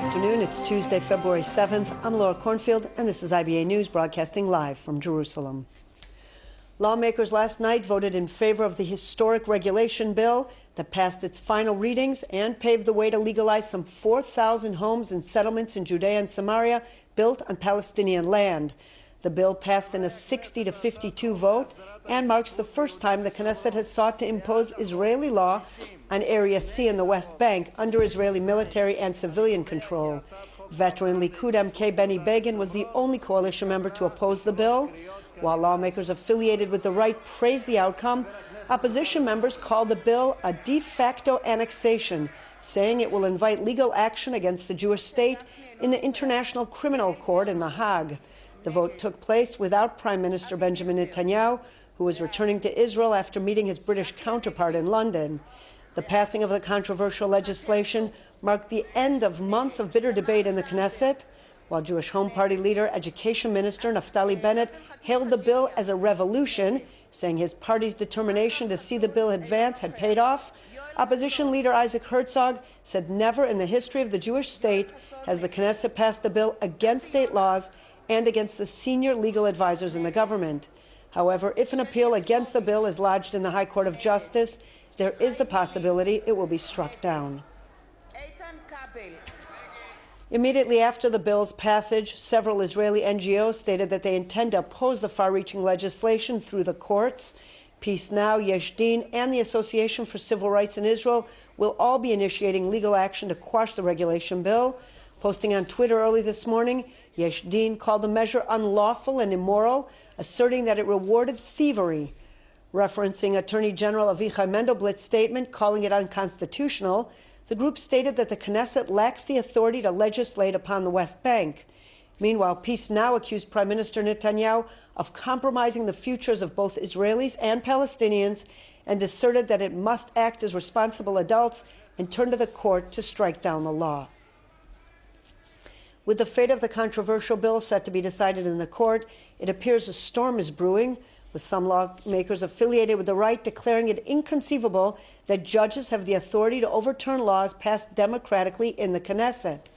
afternoon. It's Tuesday, February 7th. I'm Laura Cornfield, and this is IBA News broadcasting live from Jerusalem. Lawmakers last night voted in favor of the historic regulation bill that passed its final readings and paved the way to legalize some 4,000 homes and settlements in Judea and Samaria built on Palestinian land. The bill passed in a 60-52 vote and marks the first time the Knesset has sought to impose Israeli law on Area C in the West Bank under Israeli military and civilian control. Veteran Likud MK Benny Begin was the only coalition member to oppose the bill. While lawmakers affiliated with the right praised the outcome, opposition members called the bill a de facto annexation, saying it will invite legal action against the Jewish state in the International Criminal Court in The Hague. The vote took place without Prime Minister Benjamin Netanyahu, who was returning to Israel after meeting his British counterpart in London. The passing of the controversial legislation marked the end of months of bitter debate in the Knesset, while Jewish Home Party leader, Education Minister Naftali Bennett hailed the bill as a revolution, saying his party's determination to see the bill advance had paid off. Opposition leader Isaac Herzog said never in the history of the Jewish state has the Knesset passed a bill against state laws and against the senior legal advisors in the government. However, if an appeal against the bill is lodged in the High Court of Justice, there is the possibility it will be struck down. Immediately after the bill's passage, several Israeli NGOs stated that they intend to oppose the far-reaching legislation through the courts. Peace Now, Yesh Din, and the Association for Civil Rights in Israel will all be initiating legal action to quash the regulation bill. Posting on Twitter early this morning, Yesh Din called the measure unlawful and immoral, asserting that it rewarded thievery. Referencing Attorney General Avichai Mendelblatt's statement calling it unconstitutional, the group stated that the Knesset lacks the authority to legislate upon the West Bank. Meanwhile, Peace Now accused Prime Minister Netanyahu of compromising the futures of both Israelis and Palestinians and asserted that it must act as responsible adults and turn to the court to strike down the law. With the fate of the controversial bill set to be decided in the court, it appears a storm is brewing, with some lawmakers affiliated with the right declaring it inconceivable that judges have the authority to overturn laws passed democratically in the Knesset.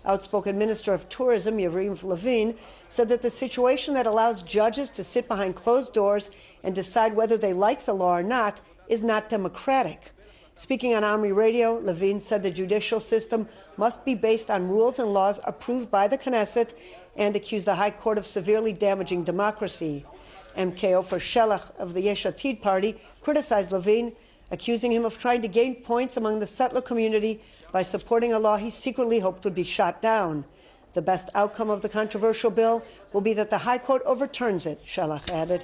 Outspoken Minister of Tourism Yariv Levin said that the situation that allows judges to sit behind closed doors and decide whether they like the law or not is not democratic. Speaking on Omri Radio, Levin said the judicial system must be based on rules and laws approved by the Knesset and accused the High Court of severely damaging democracy. MKO for Shelach of the Yesh Atid party criticized Levin, accusing him of trying to gain points among the settler community by supporting a law he secretly hoped would be shot down. The best outcome of the controversial bill will be that the High Court overturns it, Shelach added.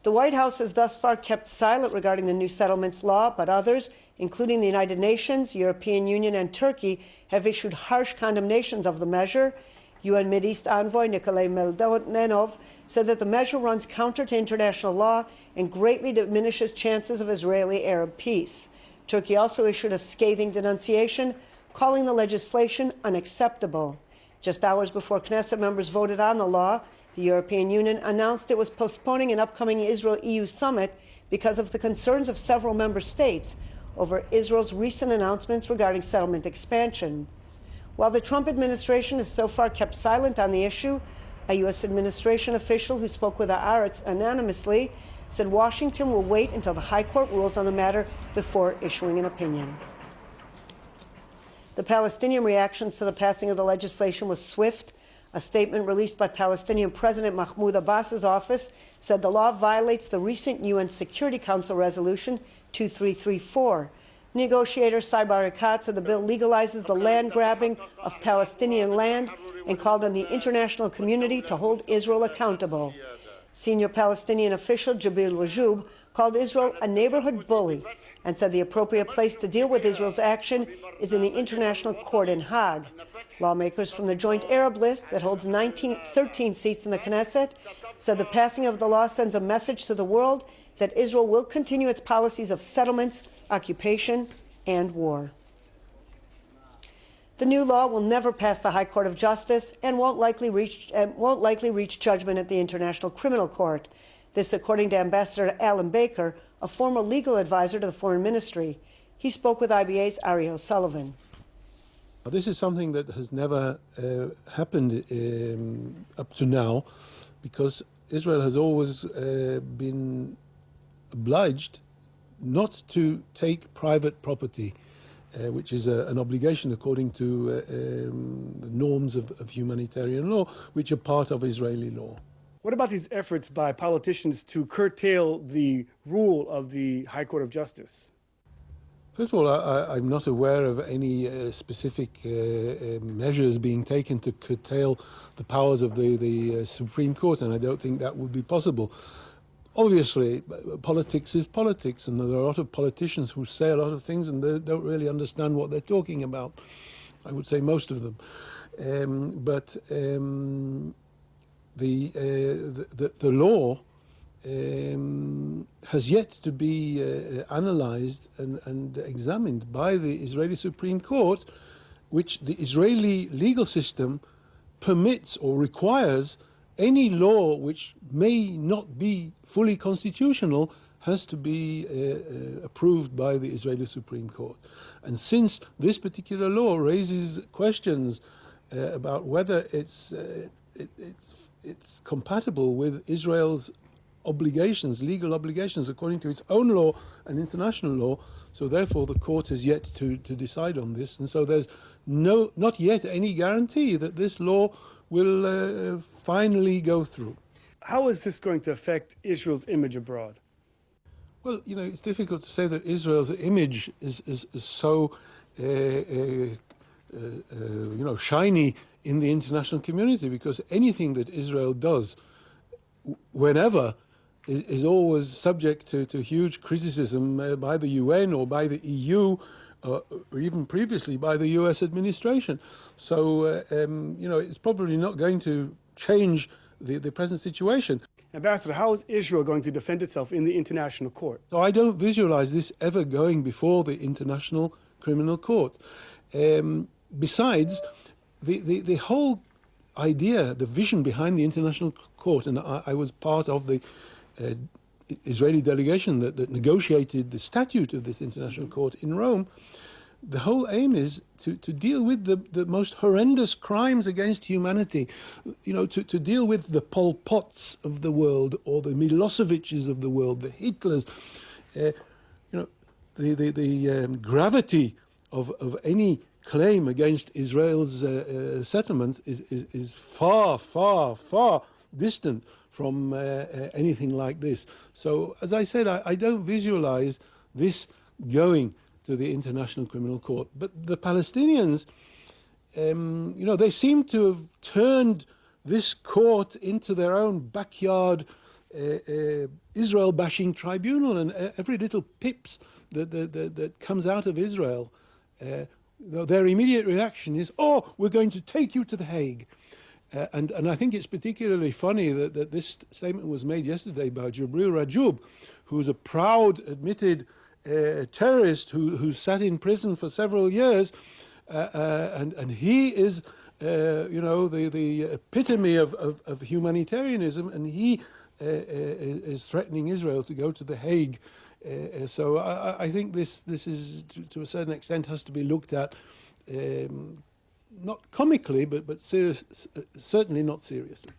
The White House has thus far kept silent regarding the new settlements law, but others, including the United Nations, European Union, and Turkey, have issued harsh condemnations of the measure. UN Mideast envoy Nikolai Meldenov said that the measure runs counter to international law and greatly diminishes chances of Israeli-Arab peace. Turkey also issued a scathing denunciation, calling the legislation unacceptable. Just hours before Knesset members voted on the law, the European Union announced it was postponing an upcoming Israel-EU summit because of the concerns of several member states over Israel's recent announcements regarding settlement expansion. While the Trump administration has so far kept silent on the issue, a U.S. administration official who spoke with Haaretz anonymously said Washington will wait until the High Court rules on the matter before issuing an opinion. The Palestinian reactions to the passing of the legislation was swift. A statement released by Palestinian President Mahmoud Abbas's office said the law violates the recent UN Security Council Resolution 2334. Negotiator Saib Arikat said the bill legalizes the land grabbing of Palestinian land and called on the international community to hold Israel accountable. Senior Palestinian official Jabril Rajoub called Israel a neighborhood bully and said the appropriate place to deal with Israel's action is in the International Court in Hague. Lawmakers from the Joint Arab List that holds 13 seats in the Knesset said the passing of the law sends a message to the world that Israel will continue its policies of settlements, occupation, and war. The new law will never pass the High Court of Justice and won't likely reach judgment at the International Criminal Court. This, according to Ambassador Alan Baker, a former legal advisor to the Foreign Ministry. He spoke with IBA's Ari O'Sullivan. This is something that has never happened up to now, because Israel has always been obliged not to take private property, which is an obligation according to the norms of humanitarian law, which are part of Israeli law. What about these efforts by politicians to curtail the rule of the High Court of Justice? First of all, I'm not aware of any specific measures being taken to curtail the powers of the Supreme Court, and I don't think that would be possible. Obviously, politics is politics, and there are a lot of politicians who say a lot of things and they don't really understand what they're talking about. I would say most of them. The law has yet to be analyzed and examined by the Israeli Supreme Court, which the Israeli legal system permits or requires any law which may not be fully constitutional has to be approved by the Israeli Supreme Court. And since this particular law raises questions about whether it's compatible with Israel's obligations, legal obligations, according to its own law and international law, so therefore the court has yet to decide on this. And so there's not yet any guarantee that this law will finally go through. How is this going to affect Israel's image abroad? Well, you know, it's difficult to say that Israel's image is so, shiny in the international community, because anything that Israel does, whenever, is always subject to huge criticism by the UN or by the EU, or even previously by the US administration. So, it's probably not going to change the present situation. Ambassador, how is Israel going to defend itself in the international court? So I don't visualize this ever going before the International Criminal Court. Besides, the whole idea, the vision behind the International Court, and I was part of the Israeli delegation that negotiated the statute of this International Court in Rome, the whole aim is to deal with the most horrendous crimes against humanity, to deal with the Pol Pots of the world, or the Milosevic's of the world, the Hitlers. The gravity of any claim against Israel's settlements is far, far, far distant from anything like this. So, as I said, I don't visualize this going to the International Criminal Court. But the Palestinians, they seem to have turned this court into their own backyard Israel-bashing tribunal, and every little pips that comes out of Israel, their immediate reaction is, "Oh, we're going to take you to The Hague." And I think it's particularly funny that this statement was made yesterday by Jibril Rajoub, who's a proud, admitted terrorist who sat in prison for several years, and he is, the epitome of humanitarianism, and he is threatening Israel to go to The Hague. So I think this is, to a certain extent, has to be looked at, not comically, but certainly not seriously.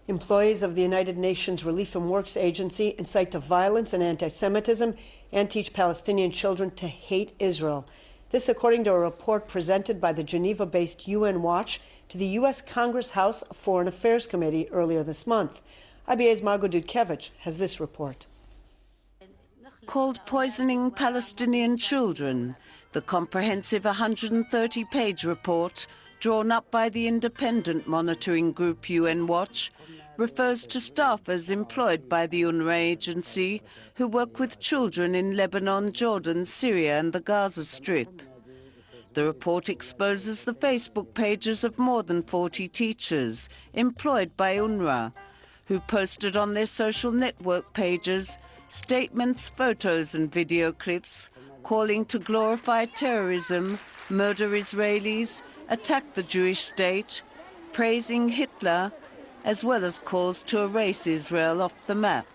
Employees of the United Nations Relief and Works Agency incite to violence and anti-Semitism and teach Palestinian children to hate Israel. This according to a report presented by the Geneva-based UN Watch to the U.S. Congress House Foreign Affairs Committee earlier this month. IBA's Margot Dudkevich has this report. Called Poisoning Palestinian Children, the comprehensive 130-page report drawn up by the independent monitoring group UN Watch refers to staffers employed by the UNRWA agency who work with children in Lebanon, Jordan, Syria and the Gaza Strip. The report exposes the Facebook pages of more than 40 teachers employed by UNRWA, who posted on their social network pages statements, photos and video clips calling to glorify terrorism, murder Israelis, attack the Jewish state, praising Hitler, as well as calls to erase Israel off the map.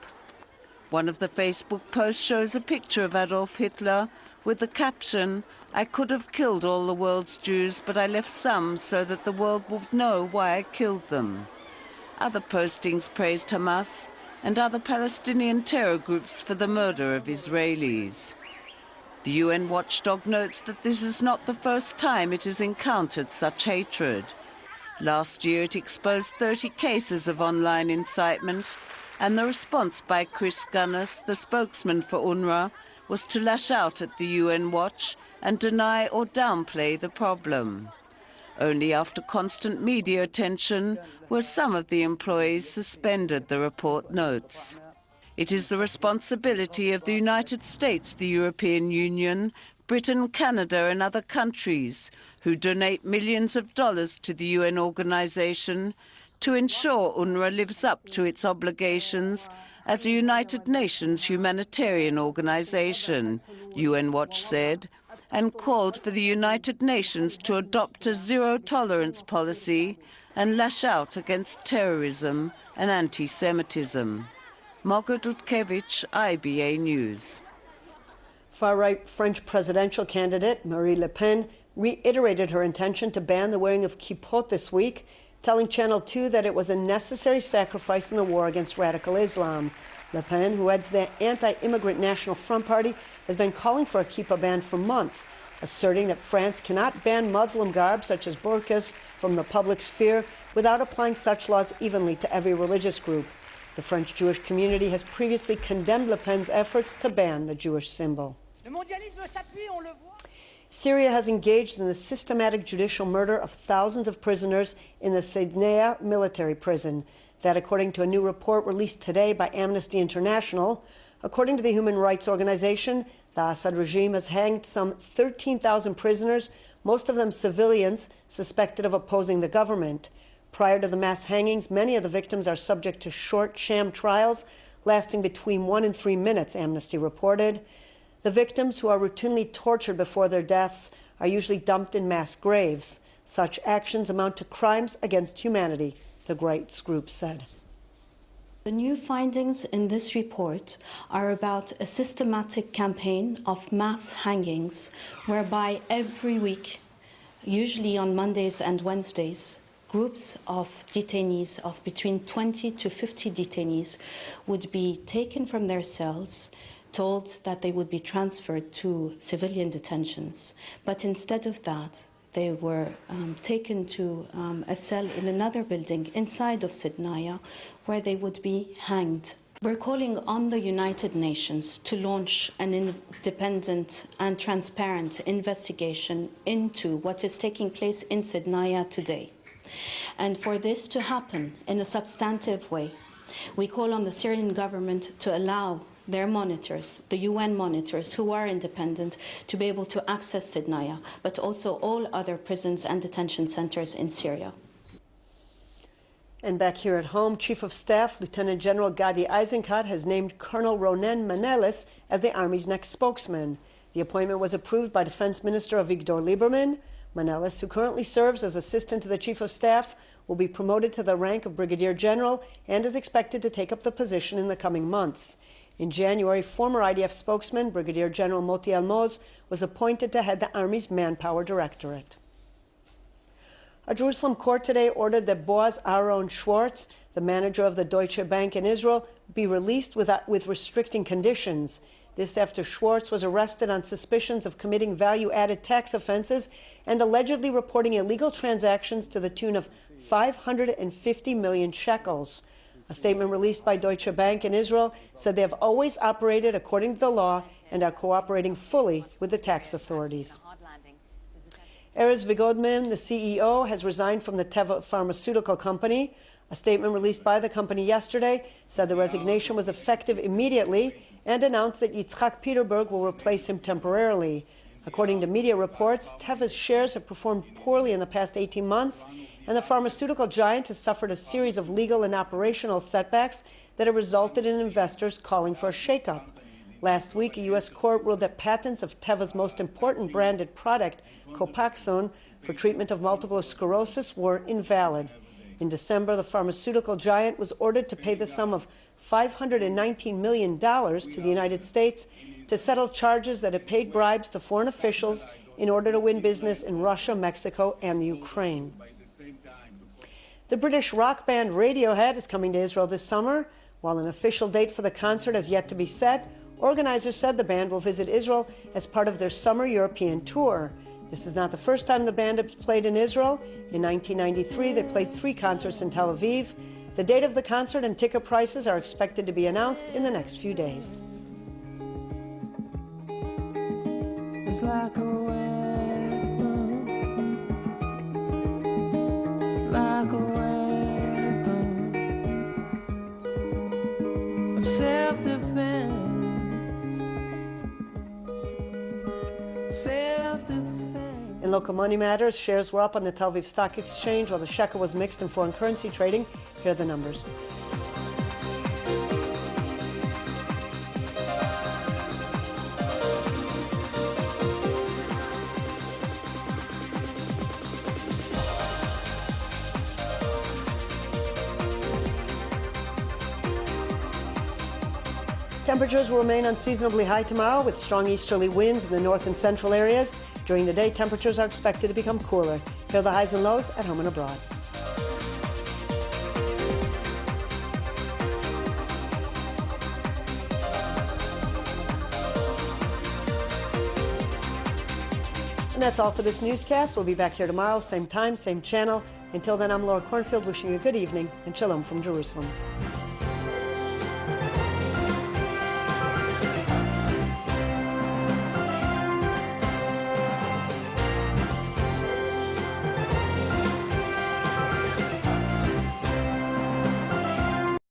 One of the Facebook posts shows a picture of Adolf Hitler with the caption, I could have killed all the world's Jews, but I left some so that the world would know why I killed them. Other postings praised Hamas and other Palestinian terror groups for the murder of Israelis. The UN watchdog notes that this is not the first time it has encountered such hatred. Last year it exposed 30 cases of online incitement, and the response by Chris Gunness, the spokesman for UNRWA, was to lash out at the UN Watch and deny or downplay the problem. Only after constant media attention were some of the employees suspended, the report notes. It is the responsibility of the United States, the European Union, Britain, Canada and other countries who donate millions of dollars to the UN organization to ensure UNRWA lives up to its obligations as a United Nations humanitarian organization, UN Watch said, and called for the United Nations to adopt a zero-tolerance policy and lash out against terrorism and anti-Semitism. Moga Dudkevich, IBA News. Far-right French presidential candidate Marine Le Pen reiterated her intention to ban the wearing of kippot this week, telling Channel 2 that it was a necessary sacrifice in the war against radical Islam. Le Pen, who heads the anti-immigrant National Front Party, has been calling for a kippah ban for months, asserting that France cannot ban Muslim garb such as burqas from the public sphere without applying such laws evenly to every religious group. The French Jewish community has previously condemned Le Pen's efforts to ban the Jewish symbol. Syria has engaged in the systematic judicial murder of thousands of prisoners in the Sednaya military prison. That, according to a new report released today by Amnesty International. According to the human rights organization, the Assad regime has hanged some 13,000 prisoners, most of them civilians suspected of opposing the government. Prior to the mass hangings, many of the victims are subject to short sham trials lasting between 1 and 3 minutes, Amnesty reported. The victims, who are routinely tortured before their deaths, are usually dumped in mass graves. Such actions amount to crimes against humanity, the rights group said. The new findings in this report are about a systematic campaign of mass hangings, whereby every week, usually on Mondays and Wednesdays, groups of detainees, of between 20 to 50 detainees, would be taken from their cells, told that they would be transferred to civilian detentions. But instead of that, they were taken to a cell in another building inside of Sednaya, where they would be hanged. We're calling on the United Nations to launch an independent and transparent investigation into what is taking place in Sednaya today. And for this to happen in a substantive way, we call on the Syrian government to allow their monitors, the UN monitors who are independent, to be able to access Sednaya, but also all other prisons and detention centers in Syria. And back here at home, Chief of Staff Lieutenant General Gadi Eisenkot has named Colonel Ronen Manelis as the Army's next spokesman. The appointment was approved by Defense Minister Avigdor Lieberman. Manelis, who currently serves as Assistant to the Chief of Staff, will be promoted to the rank of Brigadier General and is expected to take up the position in the coming months. In January, former IDF spokesman Brigadier General Moti Almoz was appointed to head the Army's Manpower Directorate. A Jerusalem court today ordered that Boaz Aaron Schwartz, the manager of the Deutsche Bank in Israel, be released with restricting conditions. This after Schwartz was arrested on suspicions of committing value-added tax offenses and allegedly reporting illegal transactions to the tune of 550 million shekels. A statement released by Deutsche Bank in Israel said they have always operated according to the law and are cooperating fully with the tax authorities. Erez Vigodman, the CEO, has resigned from the Teva pharmaceutical company. A statement released by the company yesterday said the resignation was effective immediately and announced that Yitzhak Peterberg will replace him temporarily. According to media reports, Teva's shares have performed poorly in the past 18 months, and the pharmaceutical giant has suffered a series of legal and operational setbacks that have resulted in investors calling for a shakeup. Last week, a U.S. court ruled that patents of Teva's most important branded product, Copaxone, for treatment of multiple sclerosis were invalid. In December, the pharmaceutical giant was ordered to pay the sum of $519 million to the United States to settle charges that it paid bribes to foreign officials in order to win business in Russia, Mexico, and the Ukraine. The British rock band Radiohead is coming to Israel this summer. While an official date for the concert has yet to be set, organizers said the band will visit Israel as part of their summer European tour. This is not the first time the band has played in Israel. In 1993, they played 3 concerts in Tel Aviv. The date of the concert and ticket prices are expected to be announced in the next few days. It's like a weapon, like a weapon of self-defense, self-defense. In local money matters, shares were up on the Tel Aviv Stock Exchange while the shekel was mixed in foreign currency trading. Here are the numbers. Temperatures will remain unseasonably high tomorrow with strong easterly winds in the north and central areas. During the day, temperatures are expected to become cooler. Here are the highs and lows at home and abroad. And that's all for this newscast. We'll be back here tomorrow, same time, same channel. Until then, I'm Laura Cornfield wishing you a good evening and shalom from Jerusalem.